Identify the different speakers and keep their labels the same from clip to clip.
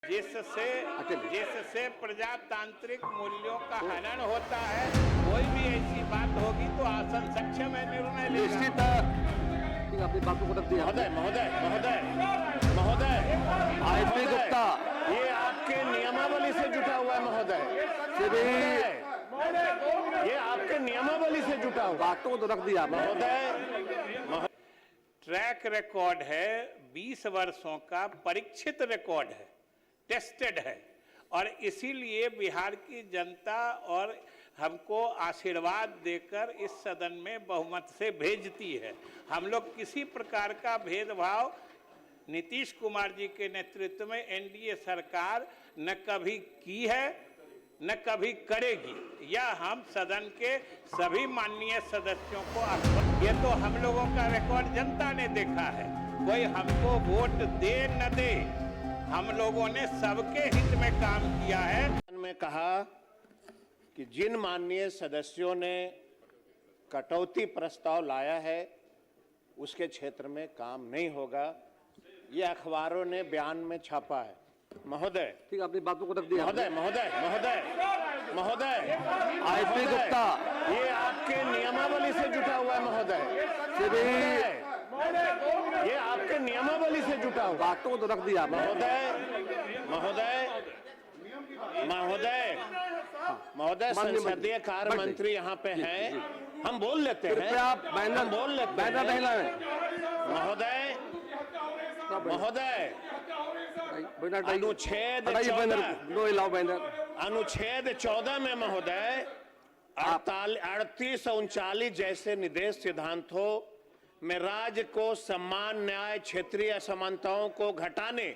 Speaker 1: जिससे प्रजातांत्रिक मूल्यों का हनन होता है। कोई भी ऐसी बात होगी तो आसन सक्षम है निर्णय लेगा।
Speaker 2: अपनी बातों को रख दिया।
Speaker 1: महोदय महोदय महोदय महोदय
Speaker 2: आईपी गुप्ता,
Speaker 1: ये आपके नियमावली से जुटा हुआ है महोदय। ये आपके नियमावली से जुटा हुआ।
Speaker 2: बातों को रख दिया
Speaker 1: महोदय। ट्रैक रिकॉर्ड है, 20 वर्षों का परीक्षित रिकॉर्ड है, टेस्टेड है, और इसीलिए बिहार की जनता और हमको आशीर्वाद देकर इस सदन में बहुमत से भेजती है। हम लोग किसी प्रकार का भेदभाव नीतीश कुमार जी के नेतृत्व में एनडीए सरकार न कभी की है न कभी करेगी। यह हम सदन के सभी माननीय सदस्यों को ये तो हम लोगों का रिकॉर्ड जनता ने देखा है। कोई हमको वोट दे न दे, हम लोगों ने सबके हित में काम किया है। में कहा कि जिन माननीय सदस्यों ने कटौती प्रस्ताव लाया है उसके क्षेत्र में काम नहीं होगा। ये अखबारों ने बयान में छापा है महोदय।
Speaker 2: ठीक है, अपनी बातों को रख दिया।
Speaker 1: महोदय महोदय महोदय महोदय
Speaker 2: आईपी गुप्ता,
Speaker 1: ये आपके नियमावली से जुटा हुआ है महोदय। ये आपके नियमावली से जुटा हुआ।
Speaker 2: बातों को रख दिया
Speaker 1: महोदय महोदय महोदय महोदय संसदीय कार्य मंत्री यहाँ पे हैं, हम बोल लेते हैं।
Speaker 2: आप बैनर
Speaker 1: बोल लेते हैं महोदय। महोदय अनुच्छेद 14 में महोदय 38 और 39 जैसे निर्देश सिद्धांतों में राज्य को सम्मान, न्याय, क्षेत्रीय असमानताओं को घटाने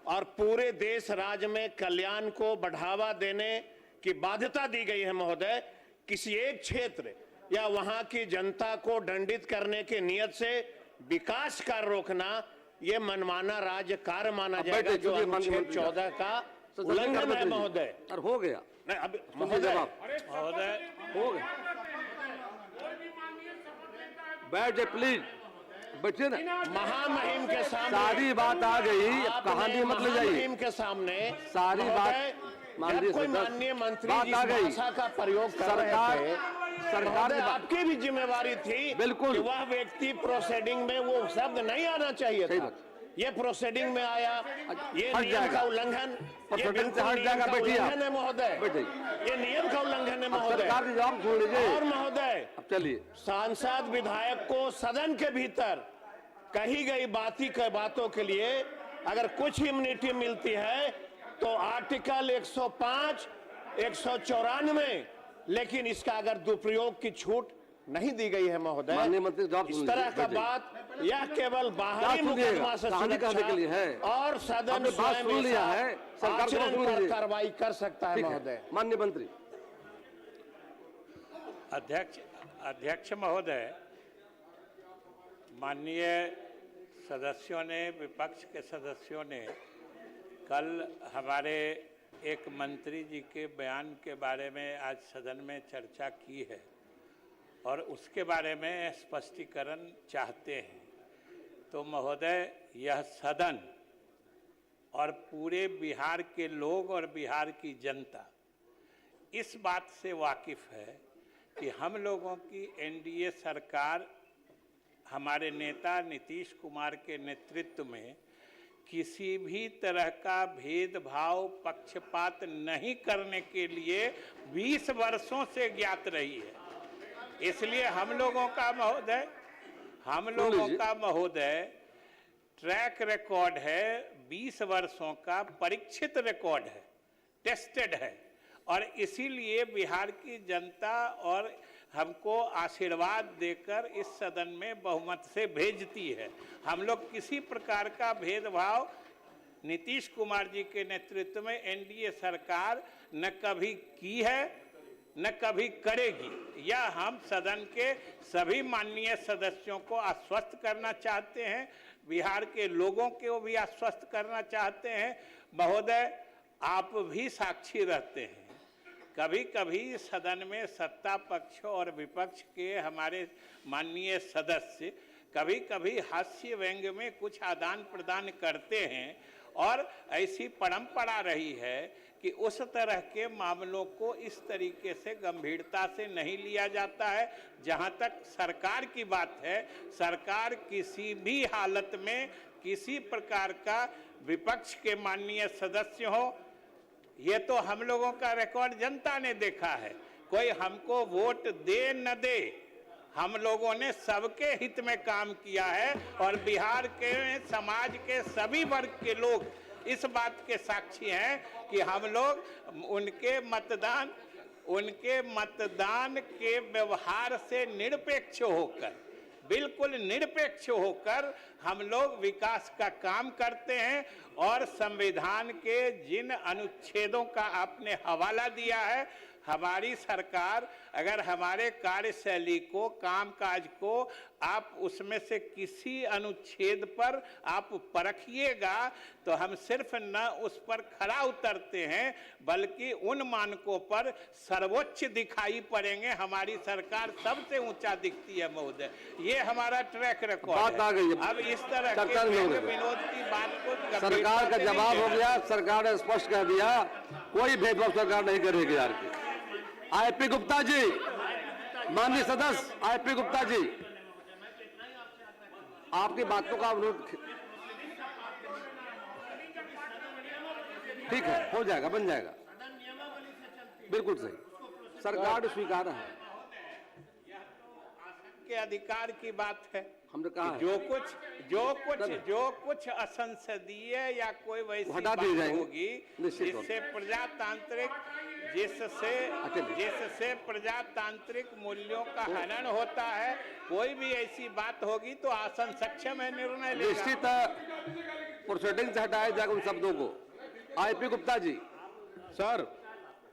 Speaker 1: और पूरे देश राज्य में कल्याण को बढ़ावा देने की बाध्यता दी गई है महोदय। किसी एक क्षेत्र या वहां की जनता को दंडित करने की नियत से विकास कार्य रोकना ये मनमाना राज्य कार्य माना जाएगा, जो अनुच्छेद 14 का उल्लंघन है महोदय।
Speaker 2: और हो गया
Speaker 1: नहीं अब महोदय
Speaker 2: महोदय हो गया। बैठ जाए प्लीज, बैठिए ना।
Speaker 1: महामहिम के सामने
Speaker 2: सारी बात आ गई, कहानी मत ले जाइए।
Speaker 1: महामहिम के सामने
Speaker 2: सारी बात
Speaker 1: कोई माननीय मंत्री
Speaker 2: बात आ गई,
Speaker 1: भाषा का प्रयोग कर
Speaker 2: सरकार
Speaker 1: रहे थे,
Speaker 2: सरकार
Speaker 1: आपकी भी जिम्मेवारी थी
Speaker 2: बिल्कुल
Speaker 1: कि वह व्यक्ति प्रोसीडिंग में वो शब्द नहीं आना चाहिए था। ये प्रोसीडिंग में आया, ये नियम का उल्लंघन, ये उल्लंघन है महोदय। ये नियम का उल्लंघन है महोदय।
Speaker 2: जवाब छोड़ लीजिए।
Speaker 1: और महोदय
Speaker 2: अब चलिए,
Speaker 1: सांसद विधायक को सदन के भीतर कही गई बातों के लिए अगर कुछ इम्यूनिटी मिलती है तो आर्टिकल 105, 194, लेकिन इसका अगर दुरुपयोग की छूट नहीं दी गई है महोदय। इस तरह का बात यह केवल बाहरी मुकदमा से सुरक्षा के लिए है और सदन स्वयं लिया है, आचरण पर कार्रवाई कर सकता है महोदय।
Speaker 2: माननीय मंत्री।
Speaker 1: अध्यक्ष महोदय, माननीय सदस्यों ने, विपक्ष के सदस्यों ने कल हमारे एक मंत्री जी के बयान के बारे में आज सदन में चर्चा की है और उसके बारे में स्पष्टीकरण चाहते हैं। तो महोदय, यह सदन और पूरे बिहार के लोग और बिहार की जनता इस बात से वाकिफ है कि हम लोगों की एनडीए सरकार हमारे नेता नीतीश कुमार के नेतृत्व में किसी भी तरह का भेदभाव, पक्षपात नहीं करने के लिए 20 वर्षों से ज्ञात रही है। इसलिए हम लोगों का महोदय ट्रैक रिकॉर्ड है, 20 वर्षों का परीक्षित रिकॉर्ड है, टेस्टेड है, और इसीलिए बिहार की जनता और हमको आशीर्वाद देकर इस सदन में बहुमत से भेजती है। हम लोग किसी प्रकार का भेदभाव नीतीश कुमार जी के नेतृत्व में एनडीए सरकार न कभी की है न कभी करेगी। यह हम सदन के सभी माननीय सदस्यों को आश्वस्त करना चाहते हैं, बिहार के लोगों को भी आश्वस्त करना चाहते हैं। महोदय, आप भी साक्षी रहते हैं, कभी कभी सदन में सत्ता पक्ष और विपक्ष के हमारे माननीय सदस्य कभी कभी हास्य व्यंग्य में कुछ आदान प्रदान करते हैं और ऐसी परंपरा रही है कि उस तरह के मामलों को इस तरीके से गंभीरता से नहीं लिया जाता है। जहां तक सरकार की बात है, सरकार किसी भी हालत में किसी प्रकार का विपक्ष के माननीय सदस्य हो, ये तो हम लोगों का रिकॉर्ड जनता ने देखा है। कोई हमको वोट दे न दे, हम लोगों ने सबके हित में काम किया है और बिहार के समाज के सभी वर्ग के लोग इस बात के साक्षी हैं कि हम लोग उनके मतदान के व्यवहार से निरपेक्ष होकर, बिल्कुल निरपेक्ष होकर हम लोग विकास का काम करते हैं। और संविधान के जिन अनुच्छेदों का आपने हवाला दिया है, हमारी सरकार अगर हमारे कार्यशैली को, कामकाज को आप उसमें से किसी अनुच्छेद पर आप परखिएगा तो हम सिर्फ न उस पर खरा उतरते हैं बल्कि उन मानकों पर सर्वोच्च दिखाई पड़ेंगे। हमारी सरकार सबसे ऊंचा दिखती है महोदय, ये हमारा ट्रैक रिकॉर्ड है। अब इस तरह के विनोद की बात को
Speaker 2: सरकार का जवाब हो गया, सरकार ने स्पष्ट कर दिया कोई भेदभाव सरकार नहीं करेगी यार की। आईपी गुप्ता जी, माननीय सदस्य आईपी गुप्ता जी, आपकी बातों का अनुरोध। ठीक है, हो जाएगा, बन जाएगा, बिल्कुल सही, सरकार स्वीकार है
Speaker 1: के अधिकार की बात है।
Speaker 2: हमने कहा
Speaker 1: जो कुछ असंसदीय या कोई वैसी
Speaker 2: हटा
Speaker 1: बात
Speaker 2: दिए जाएंगे
Speaker 1: होगी जिससे प्रजातांत्रिक मूल्यों का हनन होता है, कोई भी ऐसी बात होगी तो आसन सक्षम है निर्णय लेगा।
Speaker 2: निश्चित प्रोसीडिंग से हटाया जाएगा उन शब्दों को। आईपी गुप्ता जी।
Speaker 3: सर